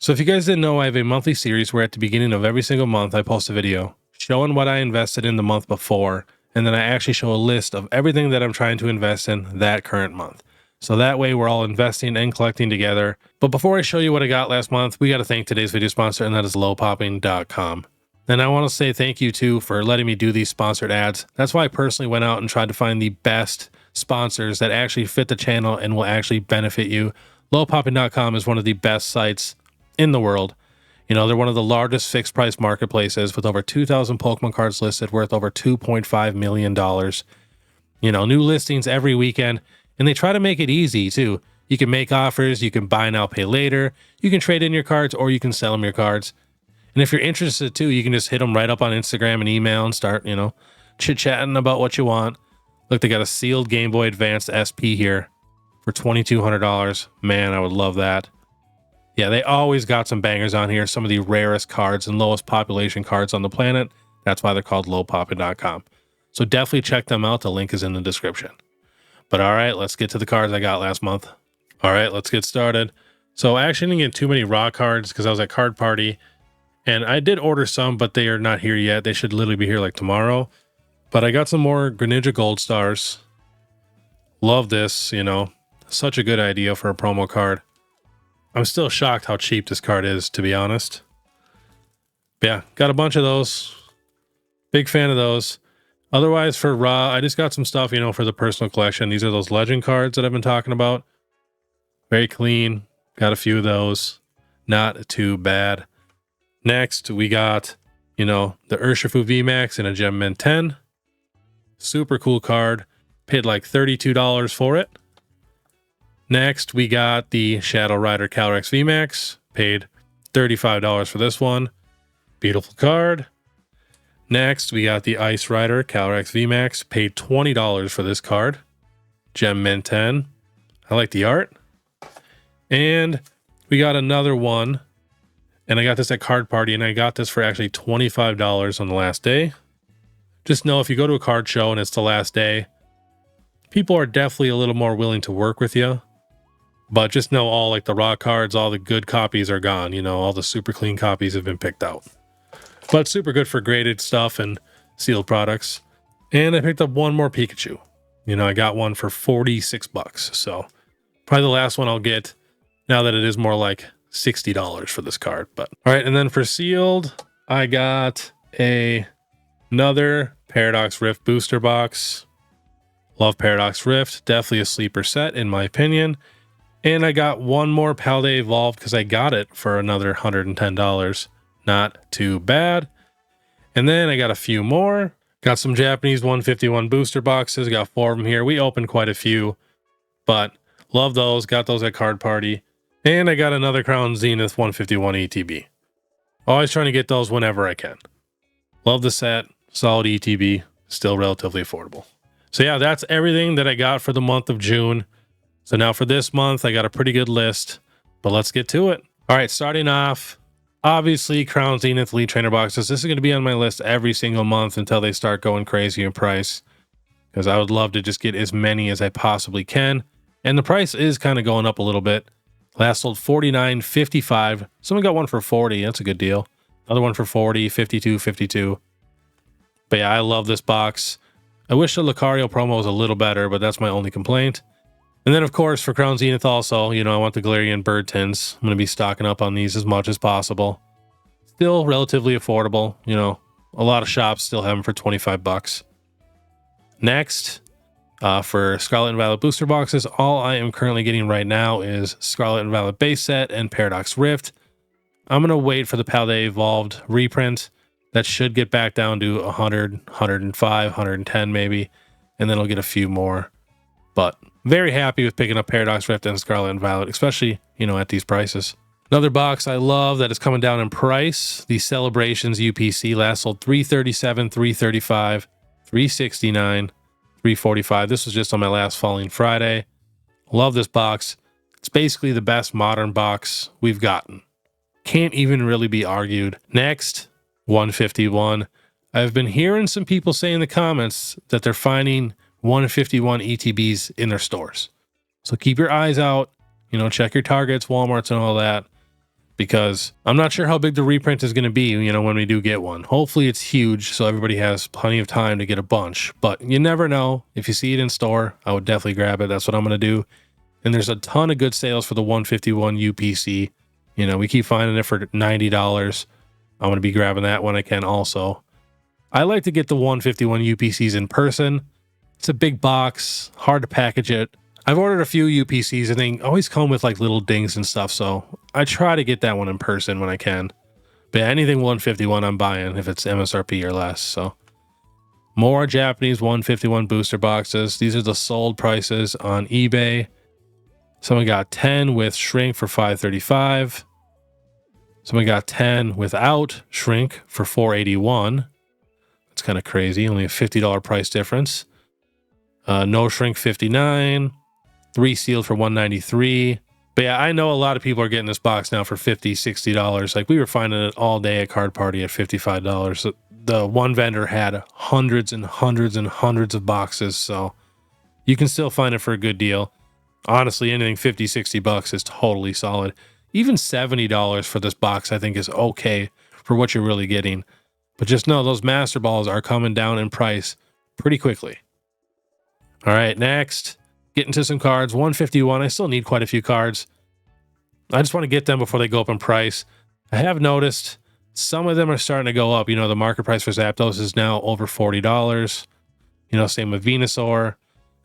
So if you guys didn't know, I have a monthly series where at the beginning of every single month, I post a video showing what I invested in the month before. And then I actually show a list of everything that I'm trying to invest in that current month. So that way we're all investing and collecting together. But before I show you what I got last month, we got to thank today's video sponsor, and that is lowpopping.com. And I want to say thank you too for letting me do these sponsored ads. That's why I personally went out and tried to find the best sponsors that actually fit the channel and will actually benefit you. Lowpopping.com is one of the best sites in the world. You know, they're one of the largest fixed price marketplaces with over 2,000 Pokemon cards listed worth over $2.5 million. You know, new listings every weekend, and they try to make it easy too. You can make offers, you can buy now, pay later, you can trade in your cards, or you can sell them your cards. And if you're interested too, you can just hit them right up on Instagram and email and start, you know, chit-chatting about what you want. Look, they got a sealed Game Boy Advanced SP here for $2,200. Man, I would love that. Yeah, they always got some bangers on here, some of the rarest cards and lowest population cards on the planet. That's why they're called lowpopping.com. So definitely check them out. The link is in the description. But all right, let's get to the cards I got last month. All right, let's get started. So I actually didn't get too many raw cards because I was at Card Party. And I did order some, but they are not here yet. They should literally be here like tomorrow. But I got some more Greninja Gold Stars. Love this, you know. Such a good idea for a promo card. I'm still shocked how cheap this card is, to be honest. But yeah, got a bunch of those. Big fan of those. Otherwise, for raw, I just got some stuff, you know, for the personal collection. These are those legend cards that I've been talking about. Very clean. Got a few of those. Not too bad. Next, we got, you know, the Urshifu VMAX in a Gem Mint 10. Super cool card. Paid like $32 for it. Next, we got the Shadow Rider Calyrex VMAX. Paid $35 for this one. Beautiful card. Next, we got the Ice Rider Calyrex VMAX. Paid $20 for this card. Gem Mint 10. I like the art. And we got another one. And I got this at Card Party, and I got this for actually $25 on the last day. Just know if you go to a card show and it's the last day, people are definitely a little more willing to work with you. But just know all like the raw cards, all the good copies are gone. You know, all the super clean copies have been picked out. But super good for graded stuff and sealed products. And I picked up one more Pikachu. You know, I got one for $46. So probably the last one I'll get now that it is more like $60 for this card. But all right, and then for sealed, I got another Paradox Rift booster box. Love Paradox Rift. Definitely a sleeper set in my opinion. And I got one more Paldea Evolved because I got it for another $110. Not too bad. And then I got a few more. Got some Japanese 151 booster boxes. Got 4 of them here. We opened quite a few, but love those. Got those at Card Party. And I got another Crown Zenith 151 ETB. Always trying to get those whenever I can. Love the set. Solid ETB. Still relatively affordable. So yeah, that's everything that I got for the month of June. So now for this month, I got a pretty good list, but let's get to it. All right, starting off, obviously Crown Zenith Elite Trainer boxes. This is going to be on my list every single month until they start going crazy in price, because I would love to just get as many as I possibly can. And the price is kind of going up a little bit. Last sold $49.55. Someone got one for $40. That's a good deal. Another one for $40, $52.52. But yeah, I love this box. I wish the Lucario promo was a little better, but that's my only complaint. And then, of course, for Crown Zenith also, you know, I want the Galarian Bird Tins. I'm going to be stocking up on these as much as possible. Still relatively affordable. You know, a lot of shops still have them for $25. Next, for Scarlet and Violet booster boxes, all I am currently getting right now is Scarlet and Violet base set and Paradox Rift. I'm going to wait for the Paldea Evolved reprint. That should get back down to 100, 105, 110 maybe. And then I'll get a few more. But very happy with picking up Paradox Rift and Scarlet and Violet, especially, you know, at these prices. Another box I love that is coming down in price, the Celebrations UPC. Last sold $337, $335, $369, $345. This was just on my last Falling Friday. Love this box. It's basically the best modern box we've gotten. Can't even really be argued. Next, 151. I've been hearing some people say in the comments that they're finding 151 ETBs in their stores. So keep your eyes out, you know, check your Targets, Walmarts, and all that. because I'm not sure how big the reprint is going to be, you know, when we do get one. Hopefully it's huge so everybody has plenty of time to get a bunch, but you never know. If you see it in store, I would definitely grab it. That's what I'm going to do. And there's a ton of good sales for the 151 UPC. You know, we keep finding it for $90. I'm going to be grabbing that when I can also. I like to get the 151 UPCs in person. It's a big box, hard to package it. I've ordered a few UPCs and they always come with like little dings and stuff, so I try to get that one in person when I can. But anything 151 I'm buying if it's MSRP or less. So more Japanese 151 booster boxes. These are the sold prices on eBay. Someone got 10 with shrink for $535. Someone got 10 without shrink for $481. That's kind of crazy. Only a $50 price difference. No shrink $59. 3 sealed for $193. But yeah, I know a lot of people are getting this box now for $50, $60. Like we were finding it all day at Card Party at $55. The one vendor had hundreds and hundreds and hundreds of boxes, so you can still find it for a good deal. Honestly, anything 50, 60 bucks is totally solid. Even $70 for this box, I think, is okay for what you're really getting. But just know those Master Balls are coming down in price pretty quickly. All right, next, getting to some cards. 151, I still need quite a few cards. I just want to get them before they go up in price. I have noticed some of them are starting to go up. You know, the market price for Zapdos is now over $40. You know, same with Venusaur.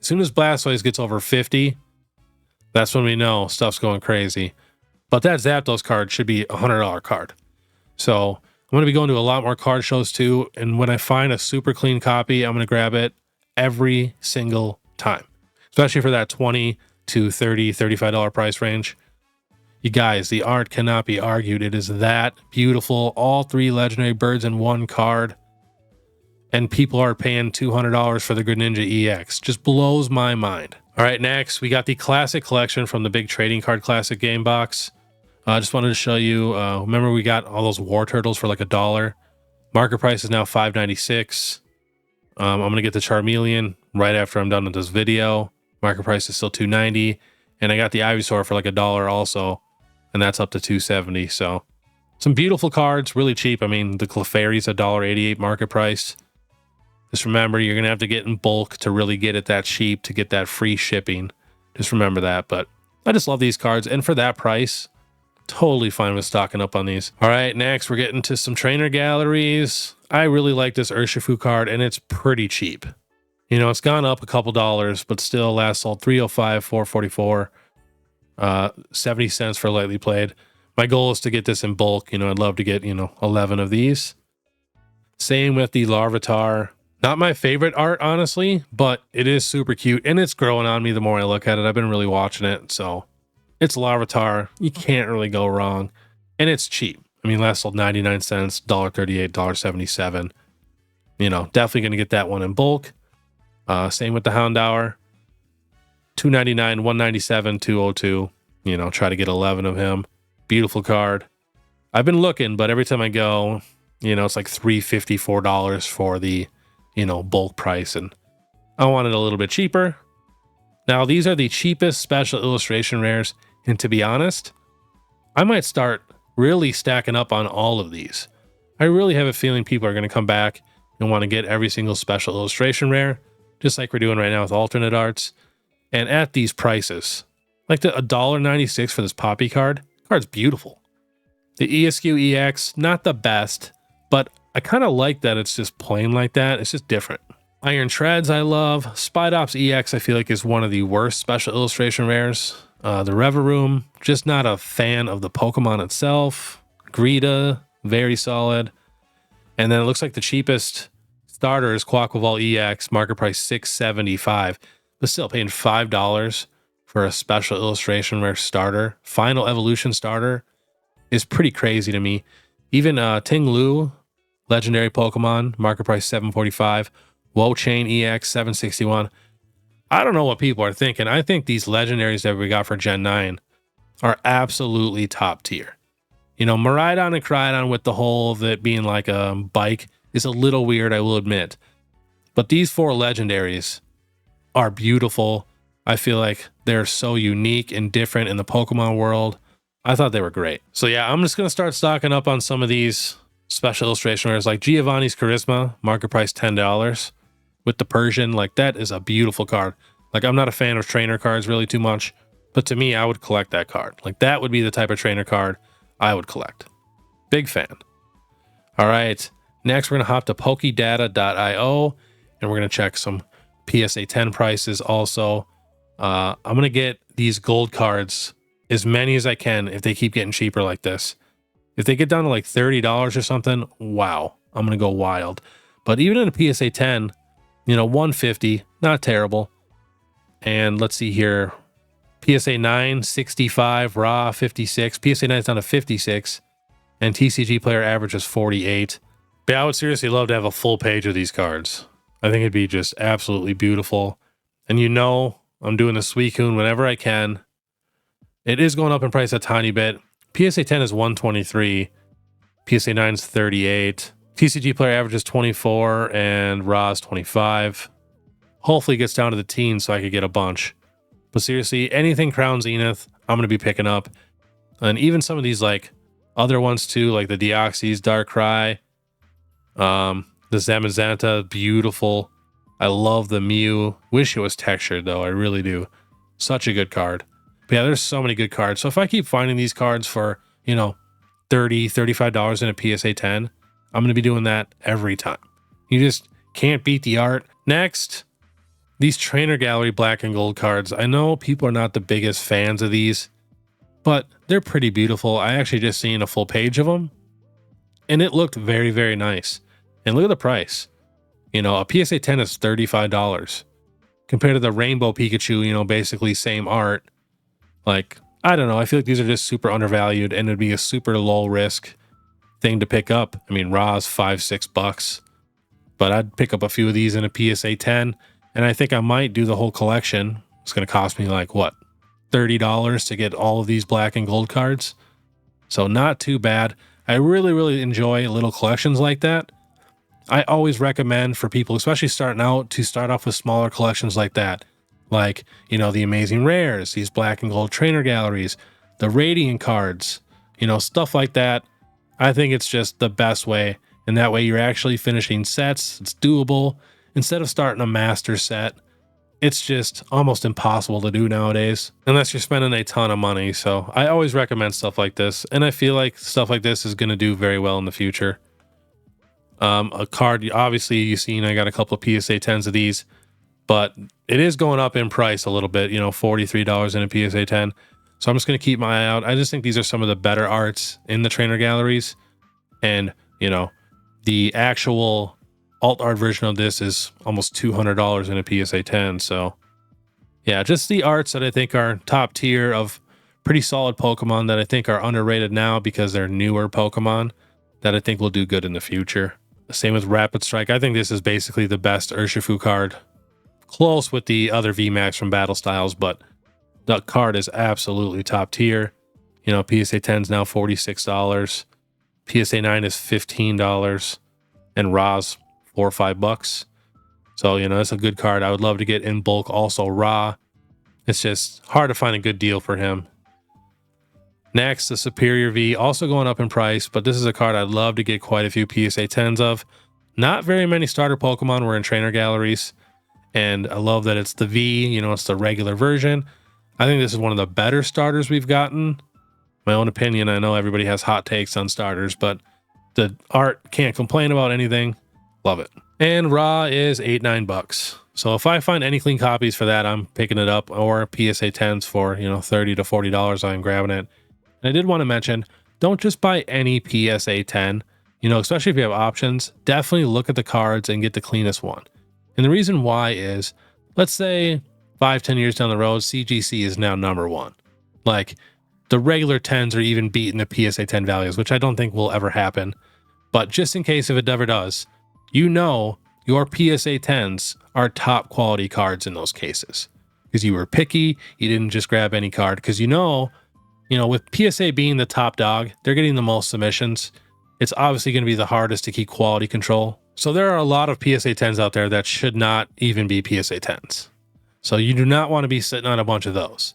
As soon as Blastoise gets over 50, that's when we know stuff's going crazy. But that Zapdos card should be a $100 card. So I'm going to be going to a lot more card shows too. And when I find a super clean copy, I'm going to grab it every single time. Especially for that $20 to $30, $35 price range. You guys, the art cannot be argued. It is that beautiful. All 3 legendary birds in one card. And people are paying $200 for the Greninja EX. Just blows my mind. All right, next, we got the Classic Collection from the big Trading Card Classic game box. I just wanted to show you, remember we got all those War Turtles for like $1. Market price is now $5.96. I'm going to get the Charmeleon right after I'm done with this video. Market price is still $2.90. And I got the Ivysaur for like $1 also. And that's up to $2.70. So some beautiful cards, really cheap. I mean, the Clefairy's $1.88 market price. Just remember, you're going to have to get in bulk to really get it that cheap to get that free shipping. Just remember that. But I just love these cards. And for that price, totally fine with stocking up on these. All right, next we're getting to some trainer galleries. I really like this Urshifu card, and it's pretty cheap. You know, it's gone up a couple dollars, but still last sold $305, $444, 70 cents for lightly played. My goal is to get this in bulk. You know, I'd love to get, 11 of these. Same with the Larvitar. Not my favorite art, honestly, but it is super cute, and it's growing on me the more I look at it. I've been really watching it, so it's Larvitar. You can't really go wrong, and it's cheap. I mean, last sold 99 cents, $1.38, $1.77. You know, definitely going to get that one in bulk. Same with the Houndour. $2.99, $1.97, $2.02. You know, try to get 11 of him. Beautiful card. I've been looking, but every time I go, it's like $3.50, $4 for the, bulk price. And I want it a little bit cheaper. Now, these are the cheapest special illustration rares. And to be honest, I might start really stacking up on all of these. I really have a feeling people are going to come back and want to get every single special illustration rare, just like we're doing right now with alternate arts. And at these prices, like the $1.96 for this Poppy card, card's beautiful. The ESQ EX, not the best, but I kind of like that it's just plain like that. It's just different. Iron Treads I love. Spidops EX I feel like is one of the worst special illustration rares. The Reveroom, just not a fan of the Pokemon itself. Greta, very solid. And then it looks like the cheapest starter is Quaquaval EX, market price $6.75. But still paying $5 for a special illustration rare starter. Final Evolution starter is pretty crazy to me. Even Ting Lu, legendary Pokemon, market price $7.45. Woe Chain EX, $7.61. I don't know what people are thinking. I think these legendaries that we got for Gen 9 are absolutely top tier. Miraidon and Crydon with the whole of it being like a bike is a little weird, I will admit. But these 4 legendaries are beautiful. I feel like they're so unique and different in the Pokemon world. I thought they were great. So yeah, I'm just going to start stocking up on some of these special illustration rares, like Giovanni's Charisma, market price $10. With the Persian, like that is a beautiful card. Like I'm not a fan of trainer cards really too much, but to me, I would collect that card. Like that would be the type of trainer card I would collect. Big fan. All right, next we're going to hop to pokedata.io and we're going to check some PSA 10 prices also. I'm going to get these gold cards, as many as I can, if they keep getting cheaper like this. If they get down to like $30 or something, wow, I'm going to go wild. But even in a PSA 10, you know, 150, not terrible. And let's see here, PSA 9, 65, raw 56, PSA 9 is down to 56, and TCG player average is 48. But I would seriously love to have a full page of these cards. I think it'd be just absolutely beautiful. And you know, I'm doing the Suicune whenever I can. It is going up in price a tiny bit. PSA 10 is 123. PSA 9 is 38. TCG player average is 24 and raw is 25. Hopefully it gets down to the teens so I could get a bunch. But seriously, anything Crown Zenith, I'm going to be picking up. And even some of these like other ones too, like the Deoxys, Darkrai, the Zamazenta, beautiful. I love the Mew. Wish it was textured though, I really do. Such a good card. But yeah, there's so many good cards. So if I keep finding these cards for, you know, $30, $35 in a PSA 10, I'm going to be doing that every time. You just can't beat the art. Next, these Trainer Gallery black and gold cards. I know people are not the biggest fans of these, but they're pretty beautiful. I actually just seen a full page of them, and it looked very, very nice. And look at the price. You know, a PSA 10 is $35 compared to the Rainbow Pikachu, you know, basically same art. Like, I don't know. I feel like these are just super undervalued, and it'd be a super low risk thing to pick up. I mean, raw's $5-6, but I'd pick up a few of these in a PSA 10, and I think I might do the whole collection. It's going to cost me like, what, $30 to get all of these black and gold cards? So not too bad. I really, really enjoy little collections like that. I always recommend for people, especially starting out, to start off with smaller collections like that. Like, you know, the Amazing Rares, these black and gold trainer galleries, the Radiant cards, you know, stuff like that. I think it's just the best way. And that way you're actually finishing sets. It's doable. Instead of starting a master set, it's just almost impossible to do nowadays, unless you're spending a ton of money. So I always recommend stuff like this. And I feel like stuff like this is going to do very well in the future. A card, obviously you've seen, I got a couple of PSA 10s of these, but it is going up in price a little bit, you know, $43 in a PSA 10. So I'm just going to keep my eye out. I just think these are some of the better arts in the trainer galleries. And, you know, the actual alt art version of this is almost $200 in a PSA 10. So yeah, just the arts that I think are top tier of pretty solid Pokemon that I think are underrated now because they're newer Pokemon that I think will do good in the future. Same with Rapid Strike. I think this is basically the best Urshifu card. Close with the other VMAX from Battle Styles, but the card is absolutely top tier. You know, PSA 10 is now $46. PSA 9 is $15. And Ra's $4 or $5. So, you know, it's a good card. I would love to get in bulk also Ra. It's just hard to find a good deal for him. Next, the Superior V, also going up in price, but this is a card I'd love to get quite a few PSA 10s of. Not very many starter Pokemon were in trainer galleries, and I love that it's the V, you know, it's the regular version. I think this is one of the better starters we've gotten. My own opinion, I know everybody has hot takes on starters, but the art, can't complain about anything. Love it. And Ra is $8-9. So if I find any clean copies for that, I'm picking it up, or PSA 10s for, you know, $30 to $40, I'm grabbing it. And I did want to mention, don't just buy any PSA 10, you know, especially if you have options, definitely look at the cards and get the cleanest one. And the reason why is, let's say 5-10 years down the road, CGC is now number one. Like, the regular 10s are even beating the PSA 10 values, which I don't think will ever happen. But just in case if it ever does, you know your PSA 10s are top quality cards in those cases. Because you were picky, you didn't just grab any card. Because you know, with PSA being the top dog, they're getting the most submissions. It's obviously going to be the hardest to keep quality control. So there are a lot of PSA 10s out there that should not even be PSA 10s. So you do not want to be sitting on a bunch of those.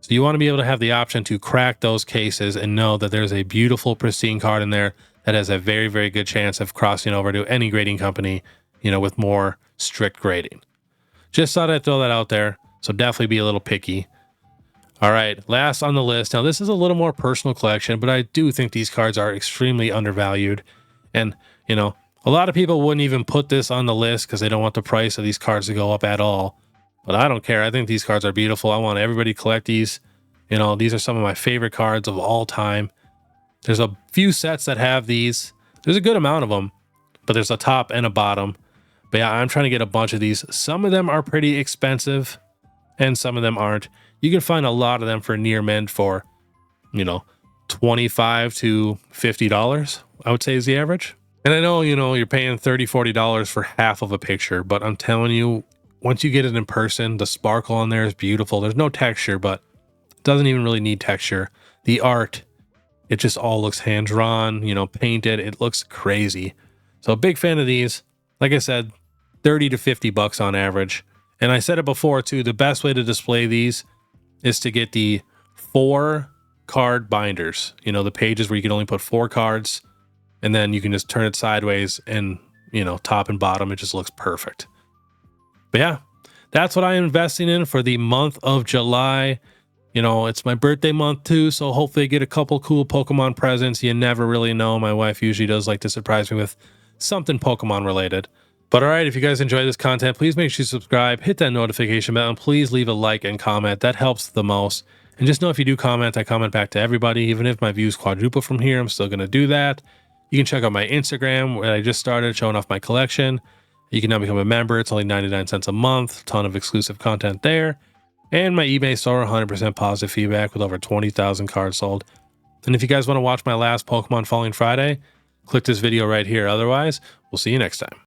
So you want to be able to have the option to crack those cases and know that there's a beautiful, pristine card in there that has a very, very good chance of crossing over to any grading company, with more strict grading. Just thought I'd throw that out there. So definitely be a little picky. All right, last on the list. Now, this is a little more personal collection, but I do think these cards are extremely undervalued. And, a lot of people wouldn't even put this on the list because they don't want the price of these cards to go up at all. But I don't care. I think these cards are beautiful. I want everybody to collect these. These are some of my favorite cards of all time. There's a few sets that have these. There's a good amount of them, but there's a top and a bottom. But yeah, I'm trying to get a bunch of these. Some of them are pretty expensive and some of them aren't. You can find a lot of them for near mint for, $25 to $50, I would say is the average. And I know, you're paying $30, $40 for half of a picture, but I'm telling you, once you get it in person, the sparkle on there is beautiful. There's no texture, but it doesn't even really need texture. The art, it just all looks hand-drawn, painted. It looks crazy. So a big fan of these. Like I said, 30 to 50 bucks on average. And I said it before too, the best way to display these is to get the 4 card binders, the pages where you can only put 4 cards, and then you can just turn it sideways and, top and bottom, it just looks perfect. But yeah, that's what I'm investing in for the month of July. It's my birthday month too, so hopefully I get a couple cool Pokemon presents. You never really know. My wife usually does like to surprise me with something Pokemon related. But all right, if you guys enjoy this content, please make sure you subscribe, hit that notification bell, and please leave a like and comment. That helps the most. And just know if you do comment, I comment back to everybody. Even if my views quadruple from here, I'm still going to do that. You can check out my Instagram, where I just started showing off my collection. You can now become a member. It's only 99 cents a month. Ton of exclusive content there. And my eBay store, 100% positive feedback with over 20,000 cards sold. And if you guys want to watch my last Pokemon Falling Friday, click this video right here. Otherwise, we'll see you next time.